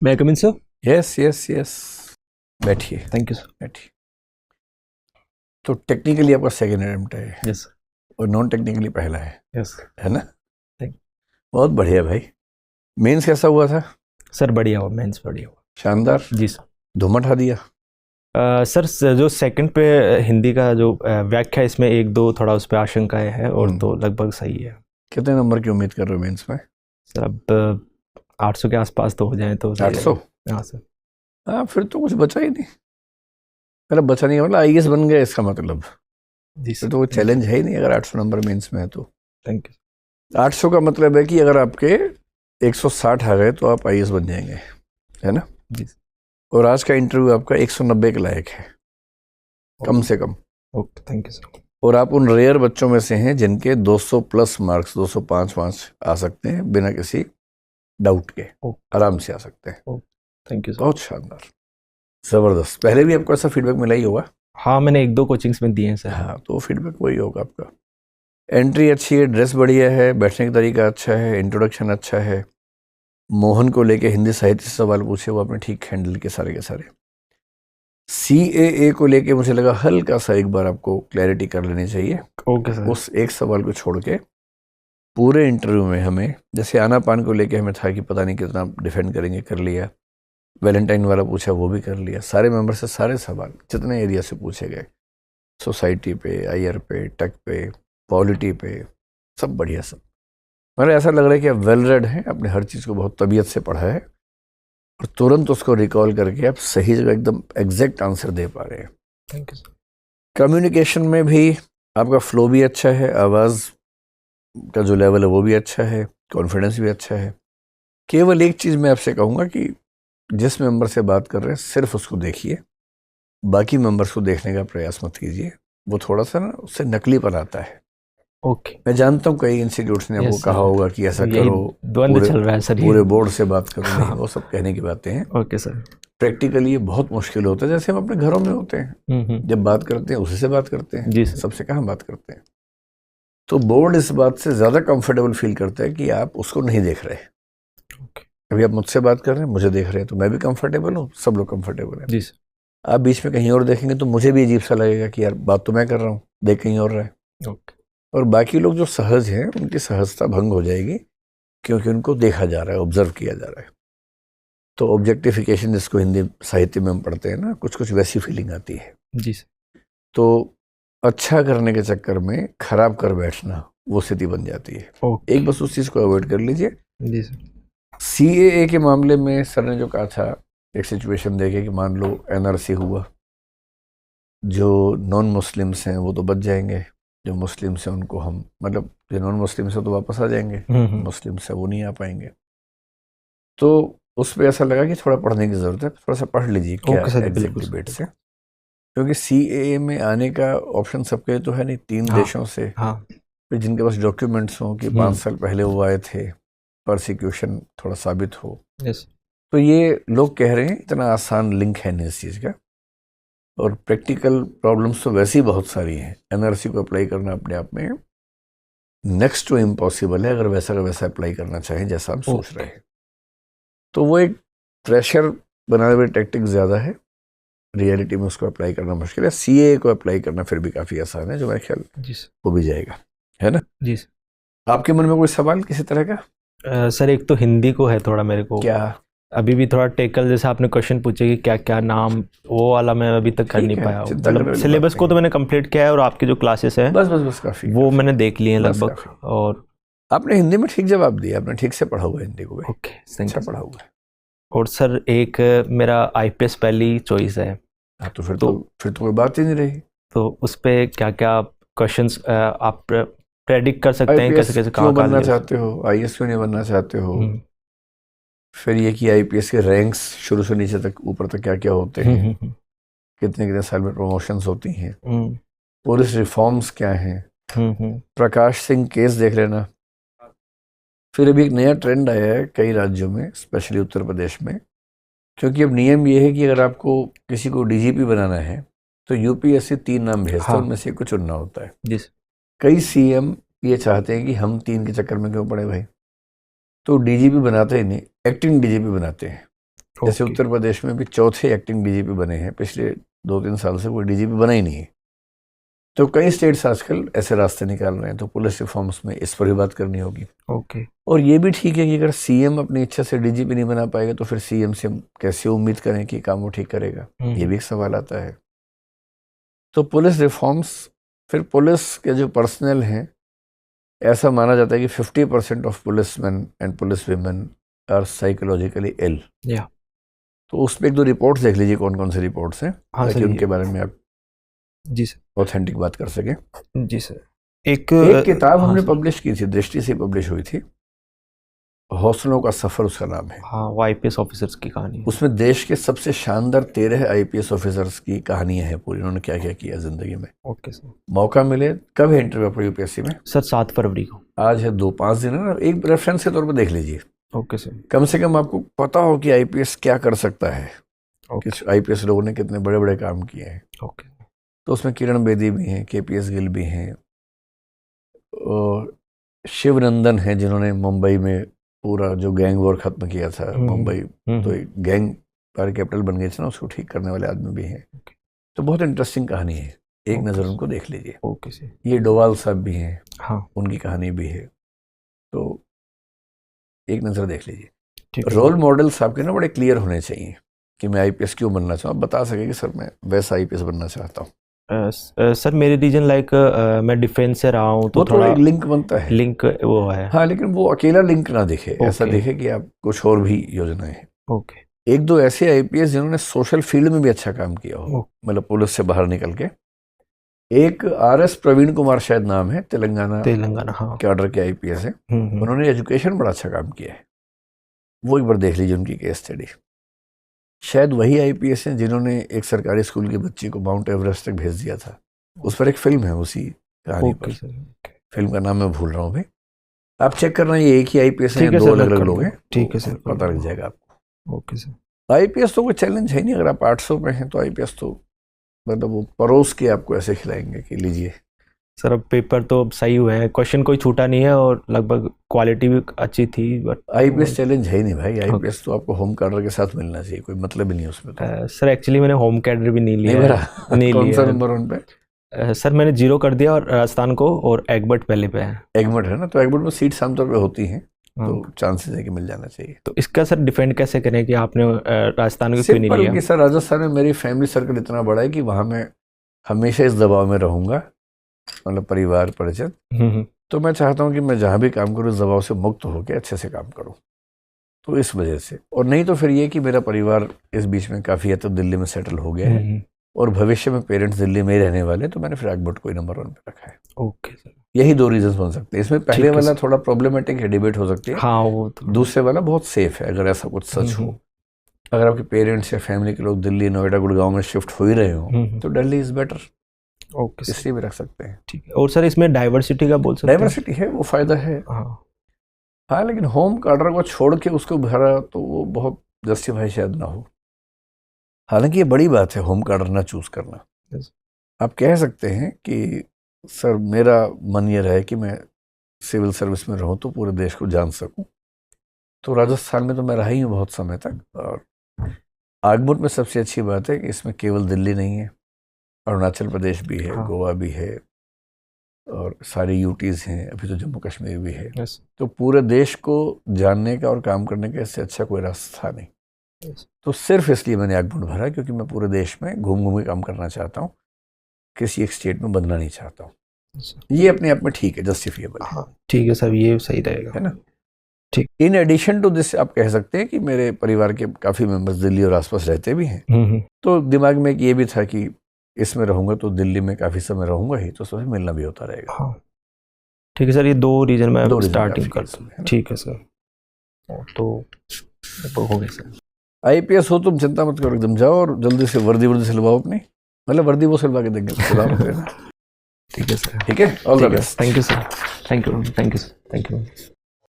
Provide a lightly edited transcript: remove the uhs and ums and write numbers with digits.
मैं कम इन sir. Yes yes yes, बैठिए thank you sir. बैठिए। तो टेक्निकली आपका सेकेंड अटेम्प्ट है यस और नॉन टेक्निकली पहला यस है ना? थैंक बहुत बढ़िया भाई। मेंस कैसा हुआ था? सर। बढ़िया हुआ, मेंस बढ़िया हुआ। शानदार, जी सर। धूम मचा दिया। सर जो सेकंड पे हिंदी का जो व्याख्या, इसमें एक दो थोड़ा उस पर आशंकाएं है और तो लगभग सही है। कितने नंबर की उम्मीद कर रहे हो मेंस में? सर अब 800 के आसपास तो हो जाए तो सही 800? रहेगा। हाँ सर। हाँ, फिर तो कुछ बचा ही नहीं। मतलब बचा नहीं मतलब आईएएस बन गए इसका मतलब। जी फिर सर। तो कोई चैलेंज है ही नहीं अगर 800 नंबर मेंस में है तो। Thank you. 800 का मतलब है कि अगर आपके 160 आ गए तो आप आईएएस बन जाएंगे, है ना? जी सर। और आज का इंटरव्यू आपका 190 के लायक है, कम से कम। Okay thank you sir. और आप उन रेयर बच्चों में से हैं जिनके 200 प्लस मार्क्स, 205 आ सकते हैं बिना किसी डाउट के, आराम से आ सकते हैं। Thank you sir. बहुत शानदार, जबरदस्त। पहले भी आपको ऐसा फीडबैक मिला ही होगा। हाँ, मैंने एक दो कोचिंग्स में दिए हैं सर। हाँ, तो फीडबैक वही होगा आपका। एंट्री अच्छी है, ड्रेस बढ़िया है, बैठने का तरीका अच्छा है, इंट्रोडक्शन अच्छा है। मोहन को लेके हिंदी साहित्य से सवाल पूछे, वो आपने ठीक हैंडल के सारे के सारे। CAA को लेके मुझे लगा हल्का सा एक बार आपको क्लैरिटी कर लेनी चाहिए। Okay sir. उस एक सवाल को छोड़ के पूरे इंटरव्यू में हमें, जैसे आना पान को लेके हमें था कि पता नहीं कितना डिफेंड करेंगे, कर लिया। वैलेंटाइन वाला पूछा, वो भी कर लिया। सारे मेंबर से सारे सवाल जितने एरिया से पूछे गए, सोसाइटी पे, आईआर पे, टेक पे, पॉलिटी पे, सब बढ़िया सब। मतलब ऐसा लग रहा है कि आप वेल रेड हैं, आपने हर चीज़ को बहुत तबीयत से पढ़ा है और तुरंत उसको रिकॉल करके आप सही जगह एकदम एग्जैक्ट आंसर दे पा रहे हैं। Thank you sir. कम्युनिकेशन में भी आपका फ्लो भी अच्छा है, आवाज़ का जो लेवल है वो भी अच्छा है, कॉन्फिडेंस भी अच्छा है। केवल एक चीज़ मैं आपसे कहूँगा कि जिस मेंबर से बात कर रहे हैं सिर्फ उसको देखिए, बाकी मेंबर्स को देखने का प्रयास मत कीजिए। वो थोड़ा सा ना उससे नकलीपन आता है। ओके। मैं जानता हूँ कई इंस्टीट्यूट्स ने आपको यस कहा सर। होगा कि ऐसा यही करो, द्वंद्व चल रहा है सर ये। पूरे बोर्ड से बात करो। नहीं, हाँ। वो सब कहने की बातें हैं। Okay sir. प्रैक्टिकली ये बहुत मुश्किल होता है, जैसे हम अपने घरों में होते हैं, जब बात करते हैं उसी से बात करते हैं, जी सर। सबसे कहाँ बात करते हैं। तो बोर्ड इस बात से ज़्यादा कंफर्टेबल फील करता है कि आप उसको नहीं देख रहे। ओके। अभी आप मुझसे बात कर रहे हैं, मुझे देख रहे हैं, तो मैं भी कंफर्टेबल हूँ, सब लोग कंफर्टेबल हैं। जी सर। आप बीच में कहीं और देखेंगे तो मुझे भी अजीब सा लगेगा कि यार बात तो मैं कर रहा हूँ, देख कहीं और रहा है। ओके। और बाकी लोग जो सहज हैं उनकी सहजता भंग हो जाएगी, क्योंकि उनको देखा जा रहा है, ऑब्जर्व किया जा रहा है। तो ऑब्जेक्टिफिकेशन जिसको हिंदी साहित्य में हम पढ़ते हैं ना, कुछ कुछ वैसी फीलिंग आती है। जी सर। तो अच्छा करने के चक्कर में खराब कर बैठना, वो स्थिति बन जाती है। ओके। एक बस उस चीज़ को अवॉइड कर लीजिए। जी सर। CAA के मामले में सर ने जो कहा था, एक सिचुएशन देखे कि मान लो NRC हुआ, जो नॉन मुस्लिम्स हैं वो तो बच जाएंगे, जो मुस्लिम्स हैं उनको हम, मतलब जो नॉन मुस्लिम्स हैं तो वापस आ जाएंगे, मुस्लिम्स हैं वो नहीं आ पाएंगे। तो उस पर ऐसा लगा कि थोड़ा पढ़ने की ज़रूरत है, थोड़ा सा पढ़ लीजिए क्या ओके सर, एग्जिट बिल्कुल डिबेट से। सर। क्योंकि CAA में आने का ऑप्शन सबके तो है नहीं, 3 हाँ देशों से, हाँ। फिर जिनके पास डॉक्यूमेंट्स हों कि 5 साल पहले वो आए थे, परसिक्यूशन थोड़ा साबित हो। यस। तो ये लोग कह रहे हैं इतना आसान लिंक है नहीं इस चीज़ का, और प्रैक्टिकल प्रॉब्लम्स तो वैसे ही बहुत सारी हैं। NRC को अप्लाई करना अपने आप में नेक्स्ट टू इम्पॉसिबल है, अगर वैसा का वैसा अप्लाई करना चाहें जैसा हम सोच रहे हैं। तो वो एक प्रेशर बनाने वाली टेक्टिक ज़्यादा है, रियलिटी में उसको अप्लाई करना मुश्किल है। CAA को अप्लाई करना फिर भी काफ़ी आसान है, जो मेरे ख्याल जी सर। हो भी जाएगा, है ना? जी सर। आपके मन में कोई सवाल किसी तरह का? सर एक तो हिंदी को है थोड़ा मेरे को, क्या? अभी भी थोड़ा टेकल जैसे आपने क्वेश्चन पूछे कि क्या क्या नाम, वो वाला मैं अभी तक कर ठीक नहीं है, पाया हूँ। चिंता करने मतलब वाली सिलेबस बात को तो नहीं मैंने कंप्लीट किया है और आपके जो क्लासेस हैं बस बस बस काफ़ी, वो मैंने देख लिए हैं बस लगभग। काफ़ी। और आपने हिंदी में ठीक जवाब दिया, आपने ठीक से पढ़ा हुआ है हिंदी को भाई, ओके थैंक अच्छा यू पढ़ा सर। हुआ है। और सर एक मेरा IPS पहली चॉइस है, हाँ, तो फिर तो कोई बात ही नहीं रही। तो उस पे क्या क्या क्वेश्चंस आप प्रेडिक्ट कर सकते हैं, IPS कैसे कैसे क्यों कहाँ कहाँ बनना लिए? चाहते हो, IAS क्यों नहीं बनना चाहते हो? हम्म, फिर ये कि IPS के रैंक्स शुरू से नीचे तक ऊपर तक क्या क्या होते हैं, हम्म, कितने कितने साल में प्रमोशंस होती हैं, हम्म, पुलिस रिफॉर्म्स क्या हैं, हम्म, प्रकाश सिंह केस देख लेना। फिर अभी एक नया ट्रेंड आया है कई राज्यों में, स्पेशली उत्तर प्रदेश में, क्योंकि अब नियम ये है कि अगर आपको किसी को DGP बनाना है तो UPSC 3 नाम भेजता है, हाँ उनमें से कुछ चुनना होता है। जी सर। कई CM ये चाहते हैं कि हम 3 के चक्कर में क्यों पड़े भाई, तो DGP बनाते ही नहीं, एक्टिंग DGP बनाते हैं। जैसे ओके। उत्तर प्रदेश में भी चौथे एक्टिंग डीजीपी बने हैं, पिछले 2-3 साल से कोई डीजीपी बना ही नहीं है। तो कई स्टेट्स आजकल ऐसे रास्ते निकाल रहे हैं, तो पुलिस रिफॉर्म्स में इस पर भी बात करनी होगी। ओके। और ये भी ठीक है कि अगर सीएम अपनी इच्छा से डीजीपी नहीं बना पाएगा तो फिर सीएम से हम कैसे उम्मीद करें कि काम वो ठीक करेगा, ये भी एक सवाल आता है। तो पुलिस रिफॉर्म्स, फिर पुलिस के जो पर्सनल हैं, ऐसा माना जाता है कि 50% of policeman and police women are psychologically ill. या तो उसमें 1-2 रिपोर्ट्स देख लीजिए कौन कौन से रिपोर्ट्स हैं, हाँ ताकि सर, उनके बारे में आप जी सर, ऑथेंटिक बात कर सकें। जी सर। एक किताब हाँ हमने सर, पब्लिश की थी, दृष्टि से पब्लिश हुई थी, हौसलों का सफर उसका नाम है। हाँ, वो आईपीएस ऑफिसर्स की कहानी है। उसमें देश के सबसे शानदार 13 आईपीएस ऑफिसर्स की कहानियां हैं पूरी, उन्होंने क्या क्या किया जिंदगी में। Okay sir. मौका मिले, कब है इंटरव्यू आपको यूपीएससी में? सर 7 फरवरी को। आज है 2-5 दिन है ना, एक रेफरेंस के तौर पर देख लीजिए। Okay sir. कम से कम आपको पता हो कि आईपीएस क्या कर सकता है, ओके। किस आईपीएस लोगों ने कितने बड़े बड़े काम किए हैं। ओके। तो उसमें किरण बेदी भी हैं, केपीएस गिल भी हैं, और शिवनंदन हैं जिन्होंने मुंबई में पूरा जो गैंग वॉर खत्म किया था। मुंबई तो एक गैंग पर कैपिटल बन गई थी ना, उसको ठीक करने वाले आदमी भी हैं। तो बहुत इंटरेस्टिंग कहानी है, एक नज़र उनको देख लीजिए। Okay sir. ये डोवाल साहब भी हैं, हाँ उनकी कहानी भी है, तो एक नज़र देख लीजिए। ठीक है। रोल मॉडल्स आपके ना बड़े क्लियर होने चाहिए कि मैं आईपीएस क्यों बनना चाहूँ, आप बता सके कि सर मैं वैसा आईपीएस बनना चाहता हूँ। सर मेरे रीजन लाइक मैं डिफेंस से रहा हूँ, तो वो थोड़ा एक लिंक बनता है, लिंक वो है। हाँ, लेकिन वो अकेला लिंक ना दिखे, ऐसा ओके। दिखे कि आप कुछ और भी योजनाएं हैं। ओके। 1-2 ऐसे आईपीएस जिन्होंने सोशल फील्ड में भी अच्छा काम किया हो, ओ- मतलब पुलिस से बाहर निकल के। एक आरएस प्रवीण कुमार शायद नाम है, तेलंगाना, हाँ। कैडर के आईपीएस है, उन्होंने एजुकेशन बड़ा अच्छा काम किया है, वो एक बार देख लीजिए उनकी केस स्टडी। शायद वही आईपीएस हैं जिन्होंने एक सरकारी स्कूल के बच्चे को माउंट एवरेस्ट तक भेज दिया था। उस पर एक फिल्म है उसी कहानी ओके पर, सर। फिल्म का नाम मैं भूल रहा हूँ भाई, आप चेक करना, ये एक ही आईपीएस है, ठीक है दो सर, अलग मैं अलग कर लोग लूँगा। हैं, ठीक है सर, कर पता लग लूँगा। जाएगा आपको। Okay sir. आईपीएस तो कोई चैलेंज है नहीं, अगर आप 800 पे हैं तो आईपीएस तो मतलब वो परोस के आपको ऐसे खिलाएंगे कि लीजिए। सर अब पेपर तो अब सही हुए हैं, क्वेश्चन कोई छूटा नहीं है और लगभग क्वालिटी भी अच्छी थी, बट आईपीएस चैलेंज है ही नहीं भाई, आईपीएस तो आपको होम कार्डर के साथ मिलना चाहिए, कोई मतलब ही नहीं उसमें तो। सर एक्चुअली मैंने होम कैडर भी नहीं नहीं लिया भरा? है। नहीं कौन सा लिया नंबर उन पे? सर मैंने 0 कर दिया, और राजस्थान को और एग्बर्ट पहले पे है। एग्मट है ना, तो एग्मट में सीट्स आमतौर पे होती हैं, हाँ। तो चांसेस है कि मिल जाना चाहिए। तो इसका सर डिफेंड कैसे करें कि आपने राजस्थान को क्यों नहीं सिंपल लिया? कि सर राजस्थान में मेरी फैमिली सर्कल इतना बड़ा है कि वहाँ मैं हमेशा इस दबाव में रहूँगा, मतलब परिवार परिचित। तो मैं चाहता हूँ कि मैं जहाँ भी काम करूँ इस दबाव से मुक्त होकर अच्छे से काम करूँ, तो इस वजह से। और नहीं तो फिर ये कि मेरा परिवार इस बीच में काफ़ी हद तक दिल्ली में सेटल हो गया है, और भविष्य में पेरेंट्स दिल्ली में ही रहने वाले, तो मैंने फिर एग्बर्ट को ही नंबर 1 पे रखा है। Okay sir. यही 2 रीजंस बन सकते हैं इसमें। पहले ठीक है वाला सर। थोड़ा प्रॉब्लमेटिक है, डिबेट हो सकती है। हाँ वो तो। दूसरे वाला बहुत सेफ है, अगर ऐसा कुछ सच हो। अगर आपके पेरेंट्स या फैमिली के लोग दिल्ली, नोएडा, गुड़गांव में शिफ्ट हो ही रहे हो, तो Delhi is better, okay sir. इसलिए भी रख सकते हैं। ठीक है। और सर इसमें डाइवर्सिटी का बोल सकते हैं? डाइवर्सिटी है, वो फायदा है। हाँ। हाँ, लेकिन होम कार्डर को छोड़ के उसको भरा तो वो बहुत जस्टिफाई शायद ना हो। हालांकि ये बड़ी बात है होम कार्डर ना चूज करना। Yes. आप कह सकते हैं कि सर मेरा मन ये रहे कि मैं सिविल सर्विस में रहूं तो पूरे देश को जान सकूं, तो राजस्थान में तो मैं रहा ही हूँ बहुत समय तक। और आगमुट में सबसे अच्छी बात है कि इसमें केवल दिल्ली नहीं है, अरुणाचल प्रदेश भी है, हाँ। गोवा भी है, और सारी यूटीज़ हैं, अभी तो जम्मू कश्मीर भी है। Yes. तो पूरे देश को जानने का और काम करने का इससे अच्छा कोई रास्ता था नहीं। Yes. तो सिर्फ इसलिए मैंने आगमुट भरा क्योंकि मैं पूरे देश में घूम घूम के काम करना चाहता हूँ, किसी एक स्टेट में बदलना नहीं चाहता हूँ। Yes. ये अपने आप में ठीक है, जस्टिफिएबल है। हाँ ठीक है सर, ये सही रहेगा, है ना? ठीक। इन एडिशन टू दिस आप कह सकते हैं कि मेरे परिवार के काफ़ी मेंबर्स दिल्ली और आसपास रहते भी हैं, तो दिमाग में एक ये भी था कि इसमें रहूंगा तो दिल्ली में काफ़ी समय रहूंगा ही, तो सबसे मिलना भी होता रहेगा। हाँ ठीक है सर, ये 2 रीजन मैं स्टार्टिंग काफ़ी करता हूँ। है ना? ठीक है सर, तो हो गया सर। आईपीएस हो तुम चिंता मत करो, एकदम जाओ और जल्दी से वर्दी सिलवाओ अपनी, मतलब वर्दी वो सिलवा के देंगे, ठीक है सर, ठीक है, all the best. Thank you sir, thank you sir, thank you.